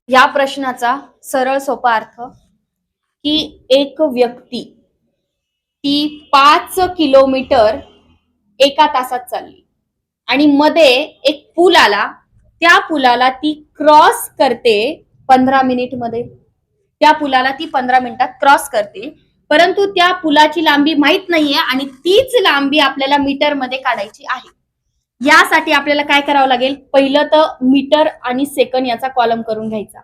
या प्रश्नाचा सरळ सोपा अर्थ की एक व्यक्ती ती 5 किलोमीटर एका तासात चालली आणि मध्ये एक पूल आला, त्या पुलाला ती क्रॉस करते 15 मिनिट मध्ये. त्या पुलाला ती 15 मिनिटात क्रॉस करते, परंतु त्या पुलाची लांबी माहित नाहीये आणि तीच लांबी आपल्याला मीटर मध्ये काढायची आहे. यासाठी आपल्याला काय करावं लागेल, पहिलं तर मीटर आणि सेकंद याचा कॉलम करून घ्यायचा.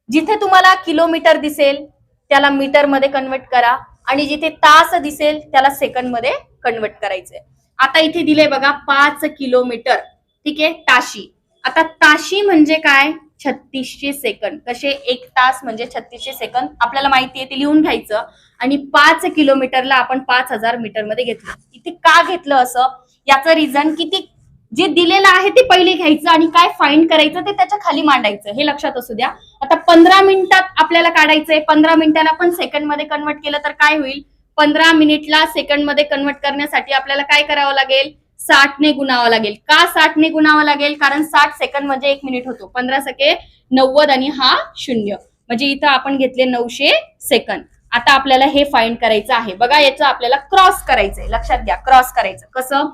जिथे तुम्हाला किलोमीटर दिसेल त्याला मीटर मध्ये कन्वर्ट करा आणि जिथे तास दिसेल त्याला सेकंड मध्ये कन्वर्ट करायचंय. आता इथे दिले बघा 5 किलोमीटर, ठीक आहे, ताशी. आता ताशी म्हणजे काय, 3600 सेकंद. कसे, एक तास म्हणजे 3600 सेकंद आपल्याला माहिती आहे, ते लिहून घ्यायचं. आणि 5 किलोमीटरला आपण 5000 मीटर मध्ये घेतलं. इथे का घेतलं असं, याचं रिझन किती, जे दिलेलं आहे ते पहिले घ्यायचं आणि काय फाइंड करायचं ते त्याच्या खाली मांडायचं, हे लक्षात असू द्या. आता 15 मिनिटात आपल्याला काढायचंय, 15 मिनिटाला आपण सेकंड मध्ये कन्वर्ट केलं तर काय होईल, 15 मिनिटला सेकंड मध्ये कन्वर्ट करण्यासाठी आपल्याला काय करावं लागेल, 60 ने गुणावं लागेल. का 60 ने गुणावं लागेल, कारण 60 सेकंड म्हणजे 1 मिनिट होतो. 15 सके 90 आणि हा 0, म्हणजे इथं आपण घेतले 900 सेकंद. आता आपल्याला हे फाइंड करायचं आहे बघा, याचं आपल्याला क्रॉस करायचंय. लक्षात घ्या, क्रॉस करायचं कसं,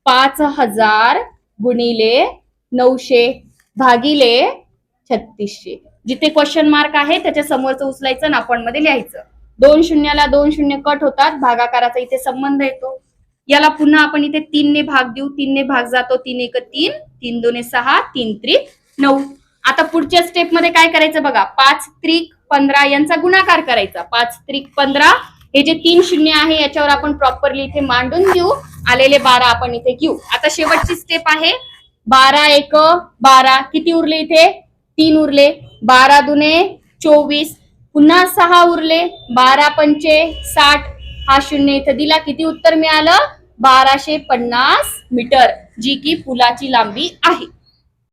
5000 गुणिले 900 भागिले 3600. जिथे क्वेश्चन मार्क आहे त्याच्या समोरचं उचलायचं आणि आपण मध्ये लिहायचं. 2 शून्याला 2 शून्य कट होतात, भागाकाराचा इथे संबंध येतो. याला पुन्हा आपण इथे 3 ने भाग देऊ, 3 ने भाग जातो, 3 1 3, 3 2 6, 3 3 9. आता पुढच्या स्टेप मध्ये काय करायचं बघा, 5 त्रिक 15 यांचा गुणाकार करायचा. 5 त्रिक 15, हे जे 3 शून्य आहे याच्यावर आपण प्रॉपरली इथे मांडून देऊ, आलेले 12 आपण इथे घेऊ. आता शेवटची स्टेप आहे, 12 1 12, किती उरले इथे, 3 उरले. 12 दुने 24, पुन्हा 6 उरले, 12 पंचे 60, हा शून्य इथे दिला, किती उत्तर मिळालं, 1250 मीटर, जी की पुलाची लांबी आहे.